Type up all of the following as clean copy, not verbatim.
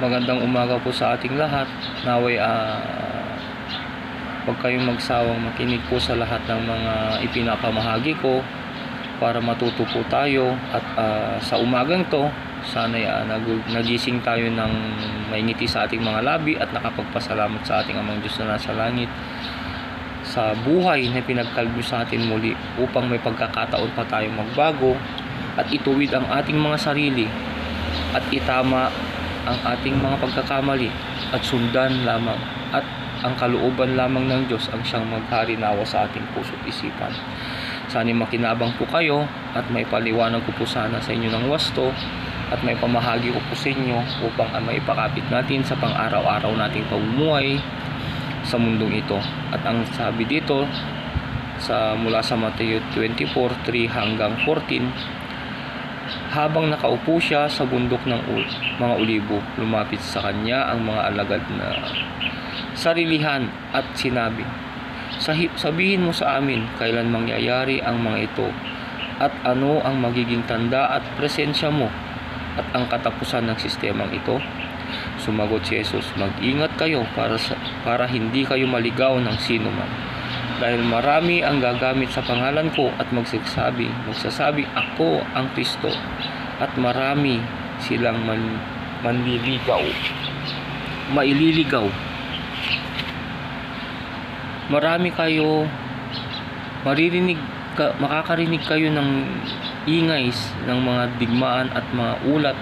Magandang umaga po sa ating lahat. Naway huwag kayong magsawang makinig po sa lahat ng mga ipinapamahagi ko para matuto po tayo. At sa umagang to, sana'y nagising tayo ng may ngiti sa ating mga labi at nakapagpasalamat sa ating Amang Diyos na nasa langit sa buhay na pinagkalbo sa atin muli, upang may pagkakataon pa tayong magbago at ituwid ang ating mga sarili at itama ang ating mga pagkakamali at sundan lamang at ang kalooban lamang ng Diyos ang siyang magharinawa sa ating puso't isipan. Sana'y makinabang po kayo at may paliwanag ko po sana sa inyo ng wasto at may pamahagi ko po sa inyo upang maipakapit natin sa pang-araw-araw nating pamumuhay sa mundong ito. At ang sabi dito mula sa Mateo 24:3 hanggang 14, habang nakaupo siya sa bundok ng mga olibo, lumapit sa kanya ang mga alagad na sarilihan at sinabi, sabihin mo sa amin kailan mangyayari ang mga ito at ano ang magiging tanda at presensya mo at ang katapusan ng sistemang ito. Sumagot si Jesus, mag-ingat kayo para hindi kayo maligaw ng sino man. Dahil marami ang gagamit sa pangalan ko at magsasabi, ako ang Kristo, at marami silang maililigaw. Makakarinig kayo ng ingay ng mga digmaan at mga ulat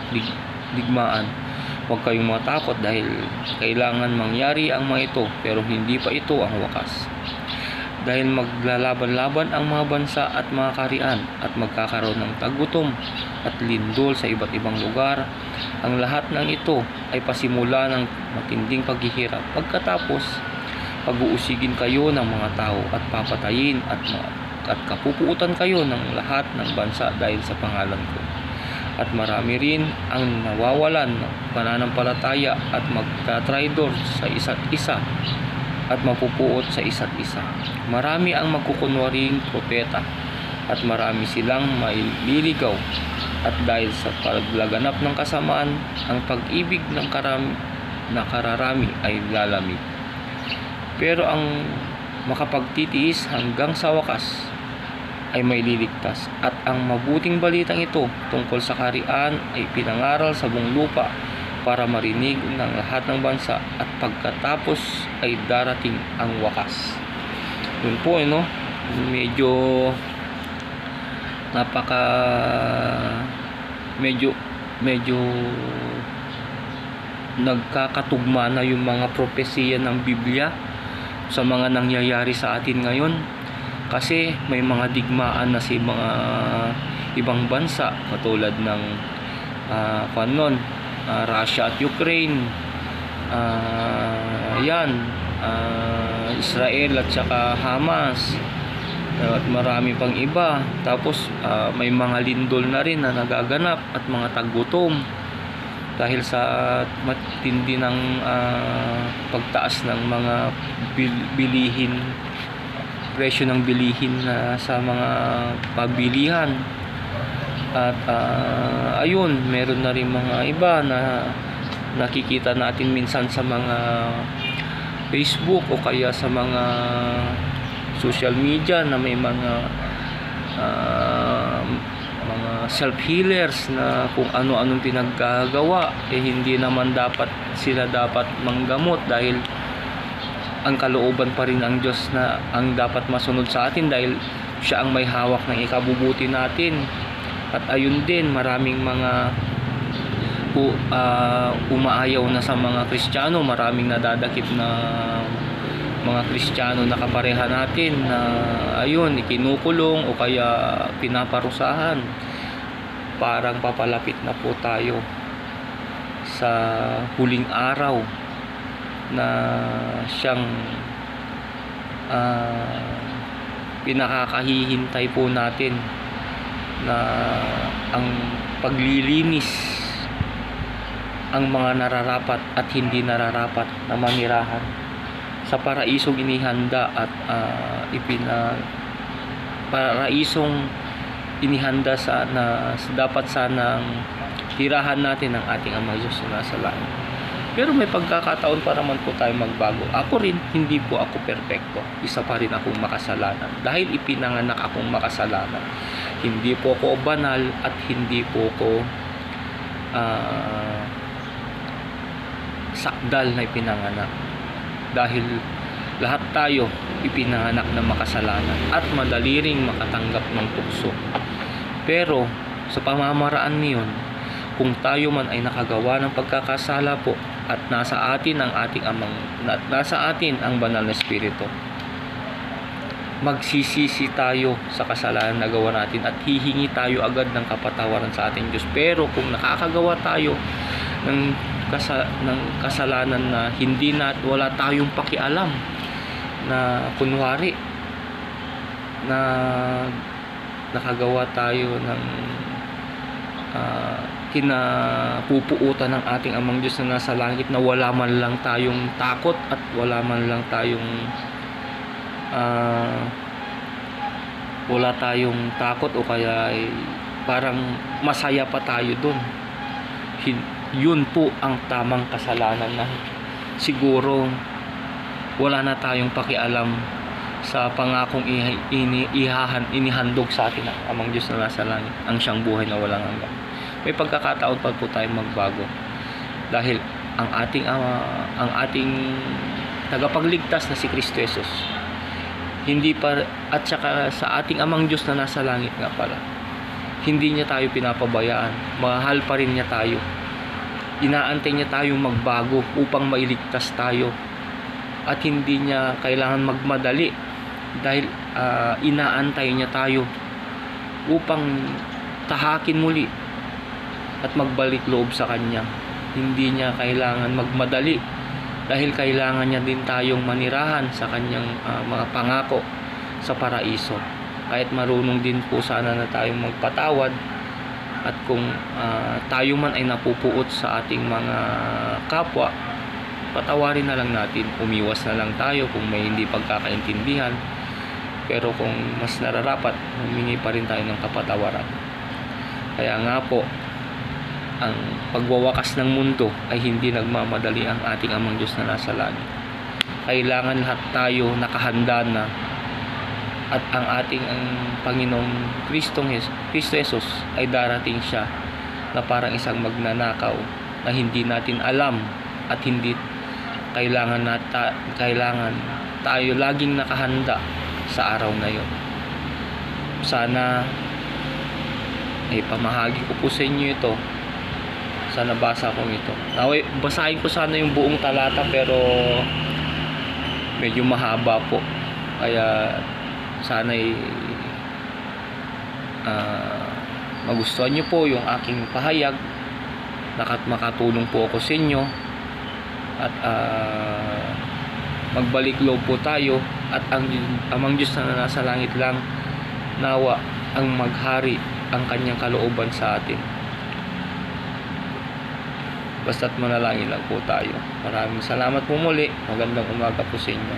digmaan. Huwag kayong matakot dahil kailangan mangyari ang mga ito, pero hindi pa ito ang wakas. Dahil maglalaban-laban ang mga bansa at mga kaharian at magkakaroon ng taggutom at lindol sa iba't ibang lugar. Ang lahat ng ito ay pasimula ng matinding paghihirap. Pagkatapos, pag-uusigin kayo ng mga tao at papatayin at kapupuutan kayo ng lahat ng bansa dahil sa pangalan ko. At marami rin ang nawawalan ng pananampalataya at magtatraidor sa isa't isa at mapupuot sa isa't isa. Marami ang magkukunwaring propeta at marami silang maililigaw, at dahil sa paglaganap ng kasamaan, ang pag-ibig ng kararami ay lalamig. Pero ang makapagtitiis hanggang sa wakas ay may liligtas, at ang mabuting balitang ito tungkol sa kaharian ay pinangaral sa buong lupa para marinig ng lahat ng bansa, at pagkatapos ay darating ang wakas. Yun po, medyo nagkakatugma na yung mga propesiya ng Biblia sa mga nangyayari sa atin ngayon, kasi may mga digmaan na si mga ibang bansa katulad ng Russia at Ukraine, Israel at saka Hamas, at marami pang iba. Tapos may mga lindol na rin na nagaganap at mga taggutom dahil sa matindi ng pagtaas ng mga presyo ng bilihin sa mga pabilihan. At ayun, meron na rin mga iba na nakikita natin minsan sa mga Facebook o kaya sa mga social media na may mga self-healers na kung ano-anong pinaggagawa, hindi naman sila dapat manggamot, dahil ang kalooban pa rin ang Diyos na ang dapat masunod sa atin, dahil siya ang may hawak ng ikabubuti natin. At ayun din, maraming mga umaayaw na sa mga Kristiyano, maraming nadadakip na mga Kristiyano na kapareha natin na ayun, ikinukulong o kaya pinaparusahan. Parang papalapit na po tayo sa huling araw na siyang pinakakahihintay po natin, na ang paglilinis ang mga nararapat at hindi nararapat na manirahan sa paraisong inihanda at paraisong inihanda dapat sanang tirahan natin ng ating Ama Diyos na nasa langit. Pero may pagkakataon pa naman po tayo magbago. Ako rin, hindi po ako perpekto. Isa pa rin akong makasalanan. Dahil ipinanganak akong makasalanan. Hindi po ako banal at hindi po ako sakdal na ipinanganak. Dahil lahat tayo ipinanganak na makasalanan at madali ring makatanggap ng tukso. Pero sa pamamaraan niyon, kung tayo man ay nakagawa ng pagkakasala po at nasa atin ang ating amang nasa atin ang banal na espiritu, magsisisi tayo sa kasalanan na gawa natin at hihingi tayo agad ng kapatawaran sa ating Diyos. Pero kung nakakagawa tayo ng kasalanan na wala tayong pakialam, na kunwari na nakagawa tayo ng kinapupuutan ng ating amang Diyos na nasa langit, na wala man lang tayong takot at wala man lang tayong takot o kaya ay parang masaya pa tayo dun. Yun po ang tamang kasalanan na siguro wala na tayong pakialam sa pangakong inihandog sa atin ang amang Diyos na nasa langit, ang siyang buhay na walang hanggan. May pagkakataon pa po tayong magbago dahil ang ating tagapagligtas na si Kristo Jesus at saka sa ating amang Diyos na nasa langit nga pala, hindi niya tayo pinapabayaan. Mahal pa rin niya tayo. Inaantay niya tayong magbago upang mailigtas tayo. At hindi niya kailangan magmadali dahil inaantay niya tayo upang tahakin muli at magbalik loob sa Kanya. Hindi niya kailangan magmadali dahil kailangan niya din tayong manirahan sa Kanyang mga pangako sa paraiso. Kahit marunong din po sana na tayong magpatawad, at kung tayo man ay napupuot sa ating mga kapwa, patawarin na lang natin, umiwas na lang tayo kung may hindi pagkakaintindihan. Pero kung mas nararapat, humingi pa rin tayo ng kapatawaran. Kaya nga po, ang pagwawakas ng mundo ay hindi nagmamadali ang ating amang Diyos na nasa langit. Kailangan lahat tayo nakahanda na, at ang ating Panginoong Kristo Jesus ay darating siya na parang isang magnanakaw na hindi natin alam, at hindi kailangan tayo laging nakahanda sa araw na yon. Sana ay pamahagi ko po sa inyo ito sa nabasa kong ito. Naway, basahin ko sana yung buong talata pero medyo mahaba po, kaya sana'y magustuhan nyo po yung aking pahayag, makatulong po ako sa inyo, at magbalik loob po tayo, at ang amang Diyos na nasa langit lang nawa ang maghari ang kanyang kalooban sa atin. Basta't manalangin lang po tayo. Maraming salamat po muli. Magandang umaga po sa inyo.